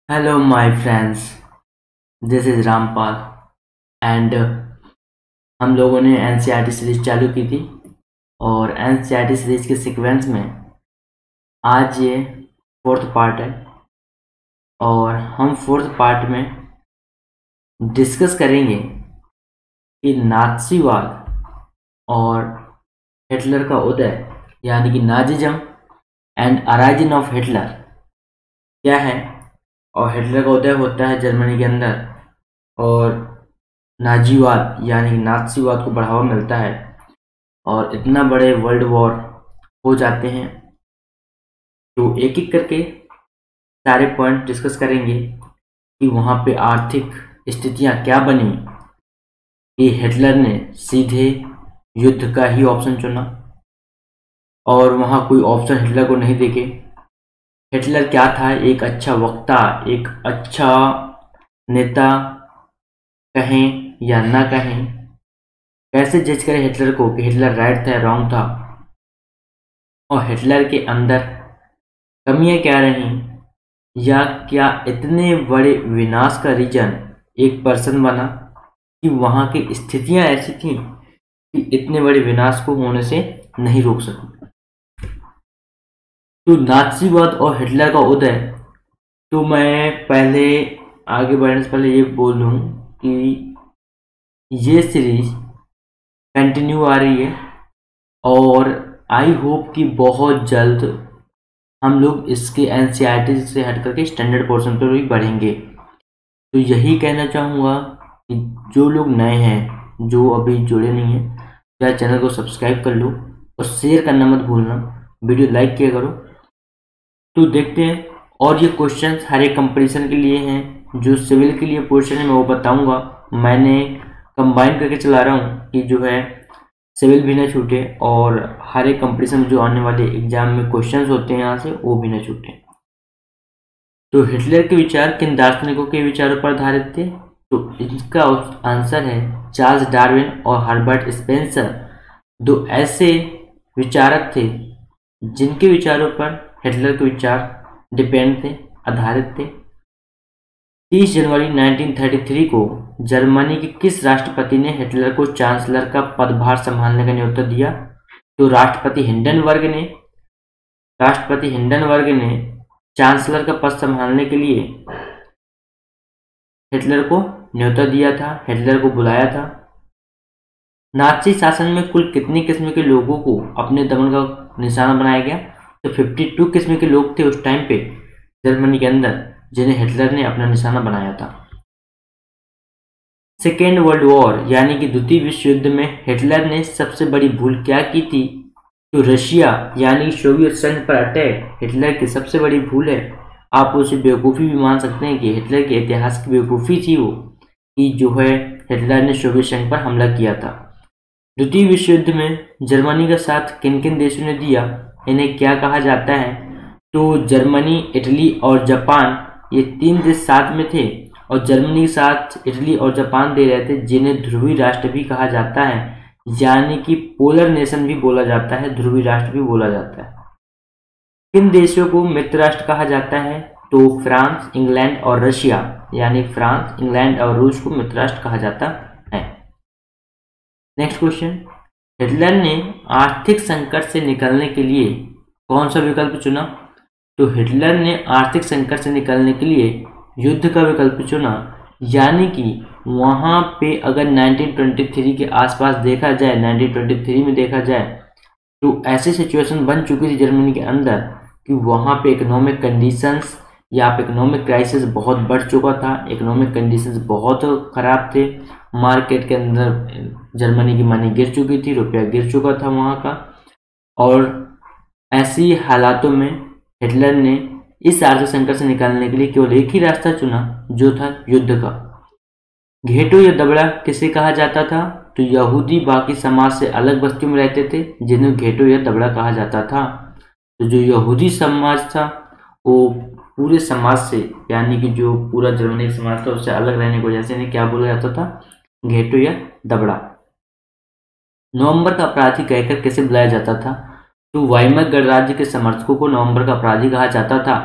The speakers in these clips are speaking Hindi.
Hello, my friends. This is Rampal and हम लोगों ने एनसीईआरटी सीरीज चालू की थी और एनसीईआरटी सीरीज के सीक्वेंस में आज ये फोर्थ पार्ट है और हम फोर्थ पार्ट में डिस्कस करेंगे कि नाज़ीवाद और हिटलर का उदय यानी कि नाजिज्म एंड अराइजिन ऑफ हिटलर क्या है। और हिटलर का उदय होता है जर्मनी के अंदर और नाजीवाद यानी कि नाज़ीवाद को बढ़ावा मिलता है और इतना बड़े वर्ल्ड वॉर हो जाते हैं। तो एक एक करके सारे पॉइंट डिस्कस करेंगे कि वहाँ पे आर्थिक स्थितियाँ क्या बनी कि हिटलर ने सीधे युद्ध का ही ऑप्शन चुना और वहाँ कोई ऑप्शन हिटलर को नहीं देखे। हिटलर क्या था, एक अच्छा वक्ता, एक अच्छा नेता कहें या ना कहें, कैसे जज करें हिटलर को कि हिटलर राइट था या रॉन्ग था, और हिटलर के अंदर कमियां क्या रहीं, या क्या इतने बड़े विनाश का रीजन एक पर्सन बना कि वहाँ की स्थितियां ऐसी थी कि इतने बड़े विनाश को होने से नहीं रोक सकी। तो नाज़ीवाद और हिटलर का उदय, तो मैं पहले आगे बढ़ने से पहले ये बोल दूँ कि ये सीरीज कंटिन्यू आ रही है और आई होप कि बहुत जल्द हम लोग इसके एनसीईआरटी से हट करके स्टैंडर्ड पोर्शन पर भी बढ़ेंगे। तो यही कहना चाहूँगा कि जो लोग नए हैं, जो अभी जुड़े नहीं हैं, चाहे चैनल को सब्सक्राइब कर लो और शेयर करना मत भूलना, वीडियो लाइक किया करो। तो देखते हैं। और ये क्वेश्चंस हर एक कंपटीशन के लिए हैं। जो सिविल के लिए पोर्शन है मैं वो बताऊँगा, मैंने कंबाइन करके चला रहा हूँ कि जो है सिविल भी ना छूटे और हर एक कंपटीशन में जो आने वाले एग्जाम में क्वेश्चंस होते हैं यहाँ से वो भी ना छूटे। तो हिटलर के विचार किन दार्शनिकों के विचारों पर आधारित थे? तो इसका आंसर है चार्ल्स डार्विन और हर्बर्ट स्पेंसर, दो ऐसे विचारक थे जिनके विचारों पर हिटलर के विचार डिपेंड थे, आधारित थे। 30 जनवरी 1933 को जर्मनी के किस राष्ट्रपति ने हिटलर को चांसलर का पदभार संभालने का न्योता दिया? तो राष्ट्रपति हिंडनबर्ग ने चांसलर का पद संभालने के लिए हिटलर को न्योता दिया था, हिटलर को बुलाया था। नाज़ी शासन में कुल कितनी किस्म के लोगों को अपने दमन का निशाना बनाया गया? तो 52 किस्म के लोग थे उस टाइम पे जर्मनी के अंदर जिन्हें हिटलर ने अपना निशाना बनाया था। सेकेंड वर्ल्ड वॉर यानी कि द्वितीय विश्व युद्ध में हिटलर ने सबसे बड़ी भूल क्या की थी? तो रशिया यानी सोवियत संघ पर अटैक हिटलर की सबसे बड़ी भूल है। आप उसे बेवकूफ़ी भी मान सकते हैं कि हिटलर के इतिहास की बेवकूफ़ी थी वो, कि जो है हिटलर ने सोवियत संघ पर हमला किया था। द्वितीय विश्व युद्ध में जर्मनी का साथ किन किन देशों ने दिया, इन्हें क्या कहा जाता है? तो जर्मनी, इटली और जापान, ये तीन देश साथ में थे और जर्मनी के साथ इटली और जापान दे रहे थे, जिन्हें ध्रुवीय राष्ट्र भी कहा जाता है, यानी कि पोलर नेशन भी बोला जाता है, ध्रुवीय राष्ट्र भी बोला जाता है। किन देशों को मित्र राष्ट्र कहा जाता है? तो फ्रांस, इंग्लैंड और रशिया, यानी फ्रांस, इंग्लैंड और रूस को मित्र राष्ट्र कहा जाता है। नेक्स्ट क्वेश्चन, हिटलर ने आर्थिक संकट से निकलने के लिए कौन सा विकल्प चुना? तो हिटलर ने आर्थिक संकट से निकलने के लिए युद्ध का विकल्प चुना, यानी कि वहाँ पे अगर 1923 के आसपास देखा जाए, 1923 में देखा जाए तो ऐसी सिचुएशन बन चुकी थी जर्मनी के अंदर कि वहाँ पे इकोनॉमिक कंडीशंस या इकोनॉमिक क्राइसिस बहुत बढ़ चुका था, इकोनॉमिक कंडीशंस बहुत ख़राब थे। मार्केट के अंदर जर्मनी की मनी गिर चुकी थी, रुपया गिर चुका था वहाँ का, और ऐसी हालातों में हिटलर ने इस आर्थिक संकट से निकलने के लिए केवल एक ही रास्ता चुना, जो था युद्ध का। घेटो या दबड़ा किसे कहा जाता था? तो यहूदी बाकी समाज से अलग बस्तियों में रहते थे जिन्हें घेटो या दबड़ा कहा जाता था। तो जो यहूदी समाज था वो पूरे समाज से, यानी कि जो पूरा जर्मनी समाज था उससे अलग रहने की वजह से इन्हें क्या बोला जाता था? घेटो या दबड़ा। नवंबर का अपराधी कहकर किसे बुलाया जाता था? तो वाइमर गणराज्य के समर्थकों को नवंबर का अपराधी कहा जाता था।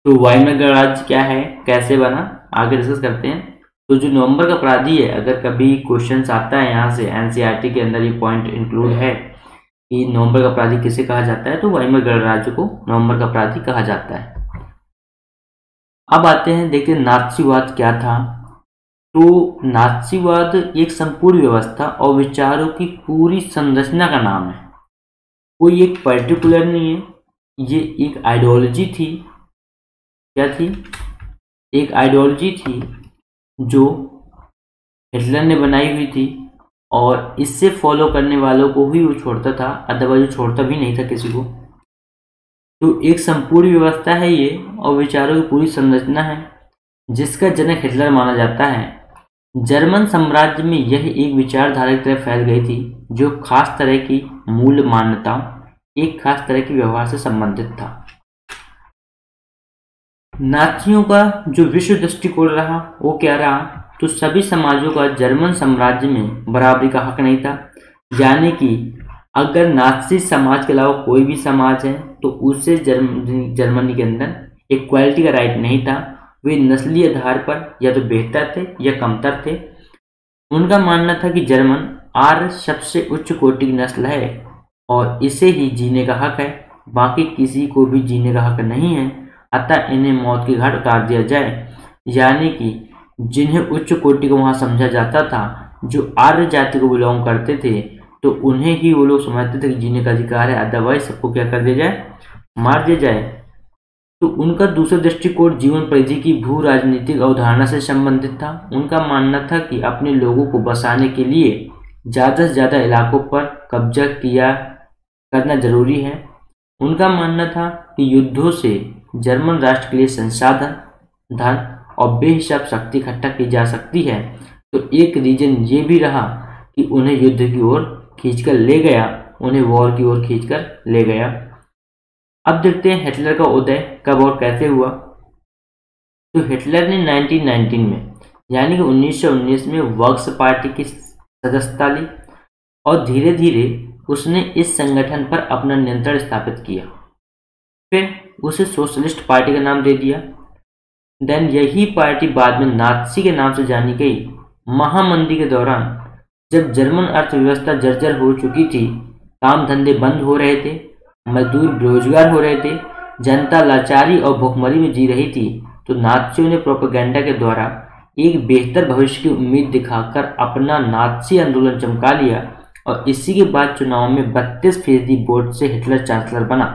तो वाइमर गणराज्य क्या है, कैसे बना, आगे डिस्कस करते हैं। तो जो नवंबर का अपराधी है, अगर कभी क्वेश्चंस आता है यहाँ से एनसीईआरटी के अंदर ये पॉइंट इंक्लूड है कि नवंबर का अपराधी किसे कहा जाता है, तो वाइमर गणराज्य को नवंबर का अपराधी कहा जाता है। अब आते हैं, देखते हैं नात्सीवाद क्या था। तो नात्सीवाद एक संपूर्ण व्यवस्था और विचारों की पूरी संरचना का नाम है। कोई एक पर्टिकुलर नहीं है, ये एक आइडियोलॉजी थी। क्या थी? एक आइडियोलॉजी थी जो हिटलर ने बनाई हुई थी और इससे फॉलो करने वालों को ही वो छोड़ता था, अदरवाइज वो छोड़ता भी नहीं था किसी को। तो एक संपूर्ण व्यवस्था है ये और विचारों की पूरी संरचना है, जिसका जनक हिटलर माना जाता है। जर्मन साम्राज्य में यह एक विचारधारा की तरह फैल गई थी जो खास तरह की मूल मान्यताओं, एक खास तरह के व्यवहार से संबंधित था। नाथियों का जो विश्व दृष्टिकोण रहा वो क्या रहा, तो सभी समाजों का जर्मन साम्राज्य में बराबरी का हक नहीं था। यानी कि अगर नाथसी समाज के अलावा कोई भी समाज है तो उससे जर्मनी के अंदर इक्वालिटी का राइट नहीं था। वे नस्ली आधार पर या तो बेहतर थे या कमतर थे। उनका मानना था कि जर्मन आर्य सबसे उच्च कोटि की नस्ल है और इसे ही जीने का हक है, बाकी किसी को भी जीने का हक नहीं है, अतः इन्हें मौत की घाट उतार दिया जाए। यानी कि जिन्हें उच्च कोटि को वहां समझा जाता था, जो आर्य जाति को बिलोंग करते थे, तो उन्हें ही वो लोग समझते थे कि जीने का अधिकार है, अदरवाइज सबको क्या कर दिया जाए, मार दिया जाए। तो उनका दूसरा दृष्टिकोण जीवन परिधि की भू राजनीतिक अवधारणा से संबंधित था। उनका मानना था कि अपने लोगों को बसाने के लिए ज़्यादा से ज़्यादा इलाकों पर कब्जा करना जरूरी है। उनका मानना था कि युद्धों से जर्मन राष्ट्र के लिए संसाधन, धन और बेहिसाब शक्ति इकट्ठा की जा सकती है। तो एक रीजन ये भी रहा कि उन्हें युद्ध की ओर खींचकर ले गया, उन्हें वॉर की ओर खींचकर ले गया। अब देखते हैं हिटलर का उदय कब और कैसे हुआ। तो हिटलर ने 1919 में यानी कि 1919 में वर्क्स पार्टी की सदस्यता ली और धीरे धीरे उसने इस संगठन पर अपना नियंत्रण स्थापित किया। फिर उसे सोशलिस्ट पार्टी का नाम दे दिया। देन यही पार्टी बाद में नात्सी के नाम से जानी गई। महामंदी के दौरान जब जर्मन अर्थव्यवस्था जर्जर हो चुकी थी, काम धंधे बंद हो रहे थे, मजदूर बेरोजगार हो रहे थे, जनता लाचारी और भुखमरी में जी रही थी, तो नात्सियों ने प्रोपेगेंडा के द्वारा एक बेहतर भविष्य की उम्मीद दिखाकर अपना नात्सी आंदोलन चमका लिया और इसी के बाद चुनाव में 32% वोट से हिटलर चांसलर बना।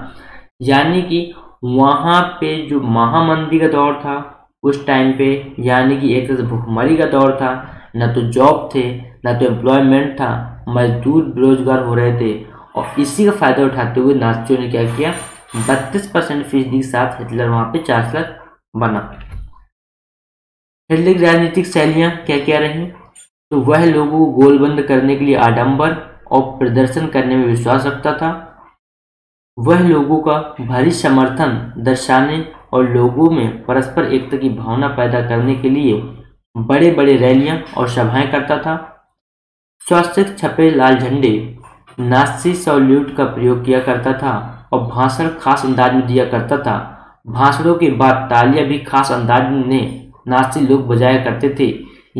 यानी कि वहाँ पे जो महामंदी का दौर था उस टाइम पे, यानी कि एक तरह से भुखमरी का दौर था, न तो जॉब थे न तो एम्प्लॉयमेंट था, मजदूर बेरोजगार हो रहे थे और इसी का फायदा उठाते हुए नात्सियों ने क्या किया, 32% के साथ हिटलर वहाँ पे चांसलर बना। हिटलर की राजनीतिक शैलियाँ क्या क्या रही, तो वह लोगों को गोलबंद करने के लिए आडंबर और प्रदर्शन करने में विश्वास रखता था। वह लोगों का भारी समर्थन दर्शाने और लोगों में परस्पर एकता की भावना पैदा करने के लिए बड़े बड़े रैलियां और सभाएं करता था। स्वास्थ्य छपे लाल झंडे, नात्सी सॉल्यूट का प्रयोग किया करता था और भाषण खास अंदाज में दिया करता था। भाषणों के बाद तालियां भी खास अंदाज में नात्सी लोग बजाया करते थे।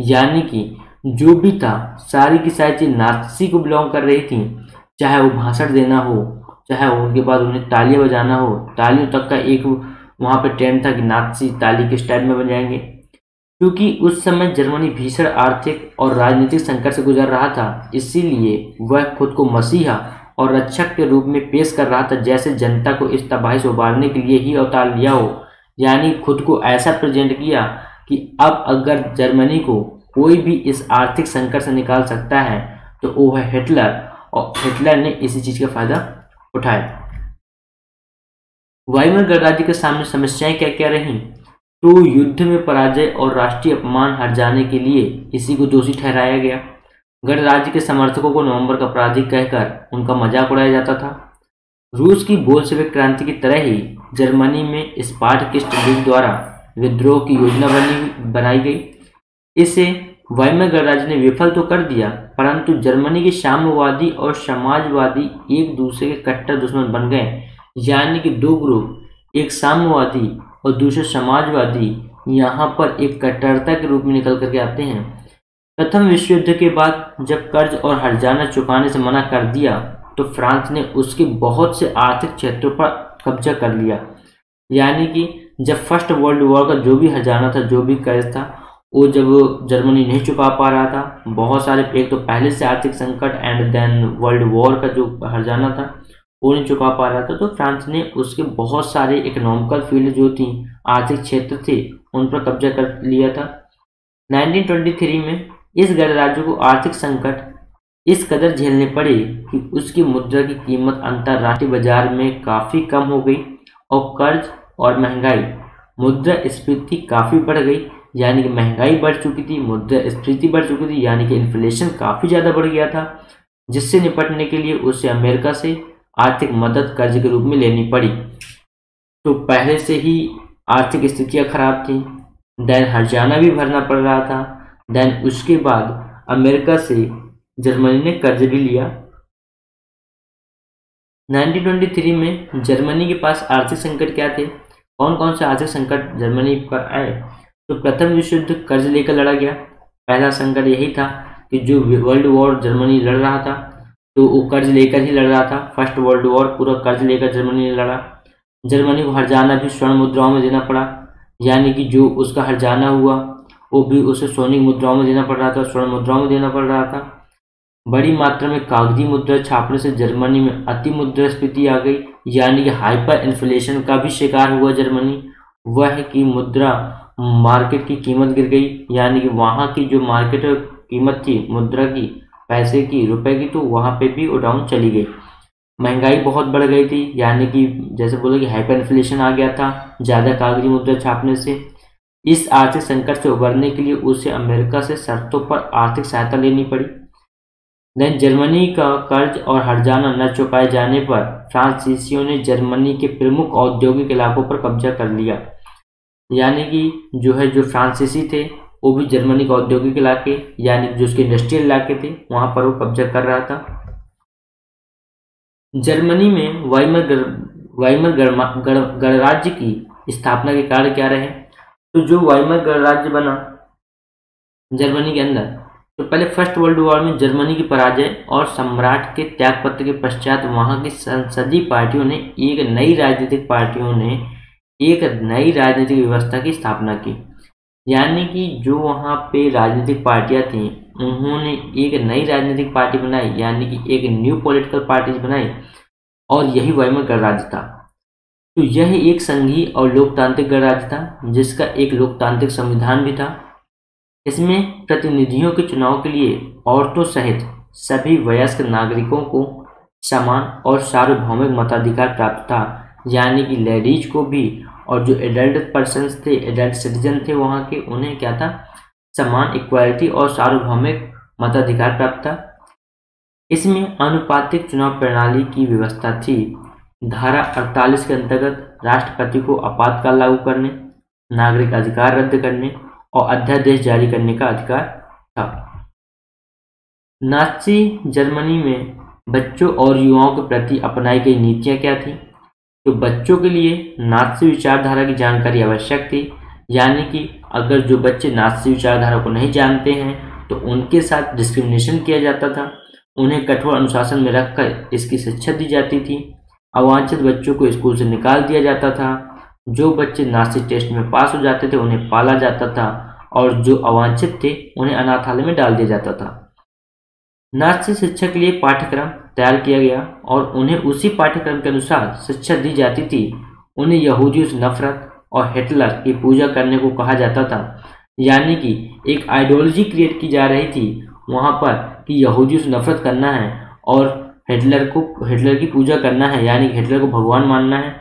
यानी कि जो भी था सारी की सारी चीज नात्सी को बिलोंग कर रही थी, चाहे वो भाषण देना हो, चाहे उनके बाद उन्हें तालियां बजाना हो। तालियों तक का एक वहाँ पे ट्रेंड था कि नात्सी ताली किस टाइप में बजाएंगे, क्योंकि उस समय जर्मनी भीषण आर्थिक और राजनीतिक संकट से गुजर रहा था। इसीलिए वह खुद को मसीहा और रक्षक के रूप में पेश कर रहा था, जैसे जनता को इस तबाही से उबारने के लिए ही अवतार लिया हो। यानी खुद को ऐसा प्रेजेंट किया कि अब अगर जर्मनी को कोई भी इस आर्थिक संकट से निकाल सकता है तो वो है हिटलर, और हिटलर ने इसी चीज का फायदा उठाया। वाइमर गणराज्य के सामने समस्याएं क्या क्या रहीं, तो युद्ध में पराजय और राष्ट्रीय अपमान हट जाने के लिए इसी को दोषी ठहराया गया। गणराज्य के समर्थकों को नवंबर का अपराधी कहकर उनका मजाक उड़ाया जाता था। रूस की बोल्शेविक क्रांति की तरह ही जर्मनी में स्पार्टकिस्ट लीग द्वारा विद्रोह की योजना बनाई गई। इसे वाइमर गणराज्य ने विफल तो कर दिया, परंतु जर्मनी के साम्यवादी और समाजवादी एक दूसरे के कट्टर दुश्मन बन गए। यानी कि दो ग्रुप, एक साम्यवादी और दूसरे समाजवादी यहाँ पर एक कट्टरता के रूप में निकल करके आते हैं। प्रथम विश्व युद्ध के बाद जब कर्ज और हर्जाना चुकाने से मना कर दिया तो फ्रांस ने उसके बहुत से आर्थिक क्षेत्रों पर कब्जा कर लिया। यानी कि जब फर्स्ट वर्ल्ड वॉर का जो भी हर्जाना था, जो भी कर्ज था, वो जब जर्मनी नहीं चुका पा रहा था, बहुत सारे, एक तो पहले से आर्थिक संकट एंड देन वर्ल्ड वॉर का जो हर्जाना था वो नहीं चुका पा रहा था, तो फ्रांस ने उसके बहुत सारे इकोनॉमिकल फील्ड जो थी, आर्थिक क्षेत्र थे, उन पर कब्जा कर लिया था। 1923 में इस गणराज्य को आर्थिक संकट इस कदर झेलने पड़े कि उसकी मुद्रा की कीमत अंतर्राष्ट्रीय बाजार में काफ़ी कम हो गई और कर्ज और महंगाई, मुद्रास्फीति काफ़ी बढ़ गई। यानी कि महंगाई बढ़ चुकी थी, मुद्रास्फीति बढ़ चुकी थी, यानी कि इन्फ्लेशन काफ़ी ज़्यादा बढ़ गया था, जिससे निपटने के लिए उसे अमेरिका से आर्थिक मदद कर्ज के रूप में लेनी पड़ी। तो पहले से ही आर्थिक स्थितियाँ खराब थी, देन हर्जाना भी भरना पड़ रहा था, देन उसके बाद अमेरिका से जर्मनी ने कर्ज भी लिया। 1923 में जर्मनी के पास आर्थिक संकट क्या थे, कौन कौन से आर्थिक संकट जर्मनी पर आए? तो प्रथम विश्व युद्ध कर्ज लेकर लड़ा गया। पहला संकट यही था कि जो वर्ल्ड वॉर जर्मनी लड़ रहा था तो वो कर्ज लेकर ही लड़ रहा था। फर्स्ट वर्ल्ड वॉर पूरा कर्ज लेकर जर्मनी ने लड़ा। जर्मनी को हर्जाना भी स्वर्ण मुद्राओं में देना पड़ा, यानी कि जो उसका हर्जाना हुआ वो भी उसे सोने की मुद्राओं में देना पड़ रहा था, स्वर्ण मुद्राओं में देना पड़ रहा था। बड़ी मात्रा में कागजी मुद्रा छापने से जर्मनी में अति मुद्रास्फीति आ गई, यानी कि हाइपर इन्फ्लेशन का भी शिकार हुआ जर्मनी। वह की मुद्रा मार्केट की कीमत गिर गई, यानी कि वहाँ की जो मार्केट कीमत थी मुद्रा की, पैसे की, रुपए की, तो वहाँ पे भी वो डाउन चली गई। महंगाई बहुत बढ़ गई थी, यानी कि जैसे बोले कि हाइपर इन्फ्लेशन आ गया था ज़्यादा कागजी मुद्रा छापने से। इस आर्थिक संकट से उबरने के लिए उसे अमेरिका से शर्तों पर आर्थिक सहायता लेनी पड़ी। देन जर्मनी का कर्ज और हर्जाना न चुकाए जाने पर फ्रांसीसियों ने जर्मनी के प्रमुख औद्योगिक इलाकों पर कब्जा कर लिया। यानी कि जो फ्रांसीसी थे वो भी जर्मनी के औद्योगिक इलाके, यानी जो उसके इंडस्ट्रियल इलाके थे, वहां पर वो कब्जा कर रहा था। जर्मनी में वाइमर गणराज्य की स्थापना के कारण क्या रहे? तो जो वाइमर गणराज्य बना जर्मनी के अंदर, तो पहले फर्स्ट वर्ल्ड वॉर में जर्मनी की पराजय और सम्राट के त्यागपत्र के पश्चात वहां की संसदीय पार्टियों ने एक नई राजनीतिक व्यवस्था की स्थापना की। यानी कि जो वहाँ पे राजनीतिक पार्टियां थीं, उन्होंने एक नई राजनीतिक पार्टी बनाई, यानी कि एक न्यू पॉलिटिकल पार्टीज बनाई, और यही वाइमर गणराज्य था। तो यह एक संघीय और लोकतांत्रिक गणराज्य था, जिसका एक लोकतांत्रिक संविधान भी था। इसमें प्रतिनिधियों के चुनाव के लिए औरतों सहित सभी वयस्क नागरिकों को समान और सार्वभौमिक मताधिकार प्राप्त था, यानी कि लेडीज को भी, और जो एडल्ट पर्सन्स थे, एडल्ट सिटीजन थे वहाँ के, उन्हें क्या था, समान, इक्वालिटी और सार्वभौमिक मताधिकार प्राप्त था। इसमें आनुपातिक चुनाव प्रणाली की व्यवस्था थी। धारा 48 के अंतर्गत राष्ट्रपति को आपातकाल लागू करने, नागरिक अधिकार रद्द करने और अध्यादेश जारी करने का अधिकार था। नाज़ी जर्मनी में बच्चों और युवाओं के प्रति अपनाई गई नीतियां क्या थी? तो बच्चों के लिए नाज़ी विचारधारा की जानकारी आवश्यक थी, यानी कि अगर जो बच्चे नाज़ी विचारधारा को नहीं जानते हैं तो उनके साथ डिस्क्रिमिनेशन किया जाता था, उन्हें कठोर अनुशासन में रखकर इसकी शिक्षा दी जाती थी। अवांछित बच्चों को स्कूल से निकाल दिया जाता था। जो बच्चे नाज़ी टेस्ट में पास हो जाते थे उन्हें पाला जाता था, और जो अवांछित थे उन्हें अनाथालय में डाल दिया जाता था। नाज़ी शिक्षा के लिए पाठ्यक्रम तैयार किया गया और उन्हें उसी पाठ्यक्रम के अनुसार शिक्षा दी जाती थी। उन्हें यहूदियों से नफरत और हिटलर की पूजा करने को कहा जाता था, यानी कि एक आइडियोलॉजी क्रिएट की जा रही थी वहाँ पर कि यहूदियों से नफरत करना है और हिटलर की पूजा करना है, यानी कि हिटलर को भगवान मानना है।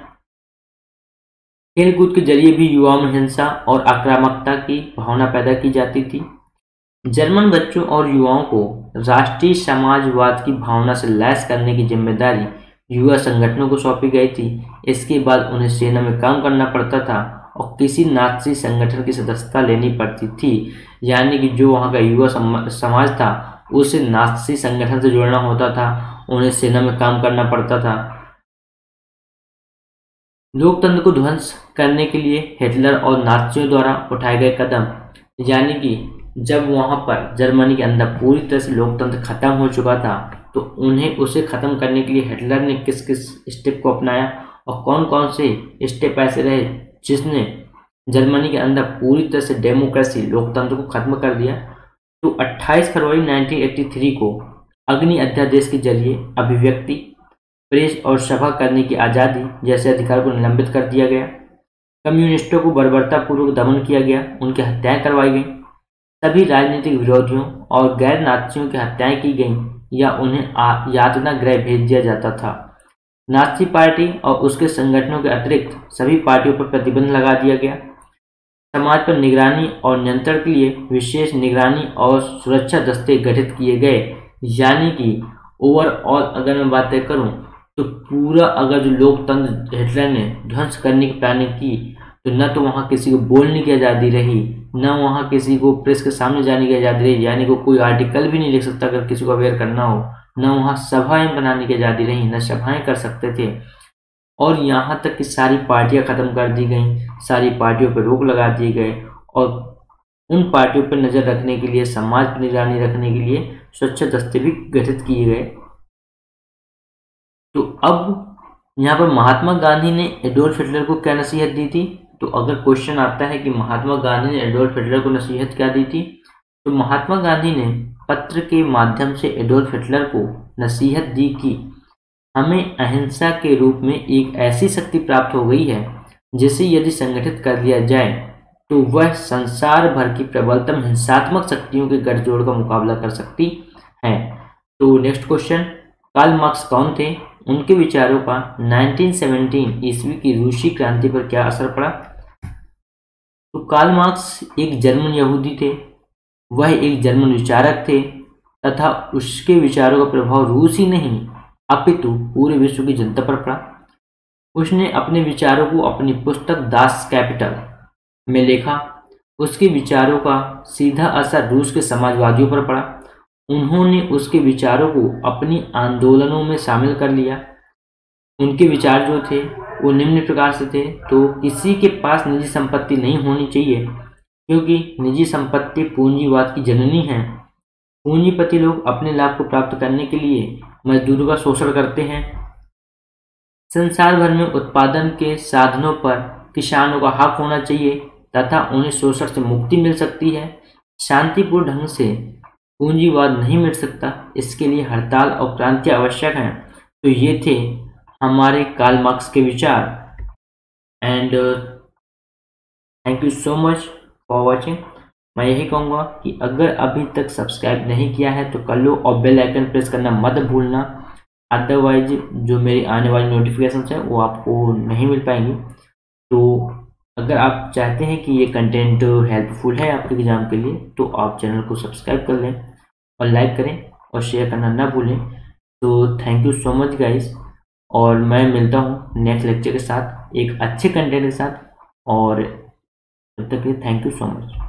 खेलकूद के जरिए भी युवाओं में हिंसा और आक्रामकता की भावना पैदा की जाती थी। जर्मन बच्चों और युवाओं को राष्ट्रीय समाजवाद की भावना से लैस करने की जिम्मेदारी युवा संगठनों को सौंपी गई थी। इसके बाद उन्हें सेना में काम करना पड़ता था और किसी नाज़ी संगठन की सदस्यता लेनी पड़ती थी, यानी कि जो वहाँ का युवा समाज था उसे नाज़ी संगठन से जोड़ना होता था, उन्हें सेना में काम करना पड़ता था। लोकतंत्र को ध्वंस करने के लिए हिटलर और नाज़ियों द्वारा उठाए गए कदम, यानी कि जब वहां पर जर्मनी के अंदर पूरी तरह से लोकतंत्र खत्म हो चुका था, तो उन्हें उसे खत्म करने के लिए हिटलर ने किस किस स्टेप को अपनाया और कौन कौन से स्टेप ऐसे रहे जिसने जर्मनी के अंदर पूरी तरह से डेमोक्रेसी लोकतंत्र को खत्म कर दिया। तो 28 फरवरी 1983 को अग्नि अध्यादेश के जरिए अभिव्यक्ति, प्रेस और सभा करने की आज़ादी जैसे अधिकार को निलंबित कर दिया गया। कम्युनिस्टों को बर्बरतापूर्वक दमन किया गया, उनकी हत्याएं करवाई गईं। सभी राजनीतिक विरोधियों और गैर नाज़ियों की हत्याएं की गईं या उन्हें यातना गृह भेज दिया जाता था। नाज़ी पार्टी और उसके संगठनों के अतिरिक्त सभी पार्टियों पर प्रतिबंध लगा दिया गया। समाज पर निगरानी और नियंत्रण के लिए विशेष निगरानी और सुरक्षा दस्ते गठित किए गए, यानी कि ओवरऑल अगर मैं बातें करूं तो पूरा अगर जो लोकतंत्र हिटलर ने ध्वंस करने की प्लानिंग की, तो न तो वहां किसी को बोलने की आज़ादी रही, न वहां किसी को प्रेस के सामने जाने की आज़ादी रही, यानी कि कोई आर्टिकल भी नहीं लिख सकता अगर किसी को अवेयर करना हो, न वहां सभाएं बनाने की आज़ादी रही, न सभाएं कर सकते थे। और यहाँ तक कि सारी पार्टियां खत्म कर दी गई, सारी पार्टियों पर रोक लगा दिए गए और उन पार्टियों पर नज़र रखने के लिए, समाज पर निगरानी रखने के लिए सुरक्षा दस्ते भी गठित किए गए। तो अब यहाँ पर महात्मा गांधी ने एडोल्फ हिटलर को क्या नसीहत दी थी? तो अगर क्वेश्चन आता है कि महात्मा गांधी ने एडोल्फ हिटलर को नसीहत क्या दी थी, तो महात्मा गांधी ने पत्र के माध्यम से एडोल्फ हिटलर को नसीहत दी कि हमें अहिंसा के रूप में एक ऐसी शक्ति प्राप्त हो गई है जिसे यदि संगठित कर लिया जाए तो वह संसार भर की प्रबलतम हिंसात्मक शक्तियों के गठजोड़ का मुकाबला कर सकती है। तो नेक्स्ट क्वेश्चन, कार्ल मार्क्स कौन थे? उनके विचारों का 1917 ईस्वी की रूसी क्रांति पर क्या असर पड़ा? तो कार्ल मार्क्स एक जर्मन यहूदी थे। वह एक जर्मन विचारक थे तथा उसके विचारों का प्रभाव रूस ही नहीं अपितु पूरे विश्व की जनता पर पड़ा। उसने अपने विचारों को अपनी पुस्तक दास कैपिटल में लिखा। उसके विचारों का सीधा असर रूस के समाजवादियों पर पड़ा। उन्होंने उसके विचारों को अपनी आंदोलनों में शामिल कर लिया। उनके विचार जो थे वो निम्न प्रकार से थे, तो किसी के पास निजी संपत्ति नहीं होनी चाहिए क्योंकि निजी संपत्ति पूंजीवाद की जननी है। पूंजीपति लोग अपने लाभ को प्राप्त करने के लिए मजदूरों का शोषण करते हैं। संसार भर में उत्पादन के साधनों पर किसानों का हक होना चाहिए तथा उन्हें शोषण से मुक्ति मिल सकती है। शांतिपूर्ण ढंग से पूंजीवाद नहीं मिल सकता, इसके लिए हड़ताल और क्रांति आवश्यक हैं। तो ये थे हमारे कार्ल मार्क्स के विचार। And thank you so much for watching. मैं यही कहूँगा कि अगर अभी तक सब्सक्राइब नहीं किया है तो कर लो और बेल आइकन प्रेस करना मत भूलना, अदरवाइज जो मेरी आने वाली नोटिफिकेशंस है वो आपको नहीं मिल पाएंगी। तो अगर आप चाहते हैं कि ये कंटेंट हेल्पफुल है आपके एग्ज़ाम के लिए तो आप चैनल को सब्सक्राइब कर लें और लाइक करें और शेयर करना ना भूलें। तो thank you so much guys, और मैं मिलता हूँ नेक्स्ट लेक्चर के साथ एक अच्छे कंटेंट के साथ, और तब तक के लिए थैंक यू सो मच।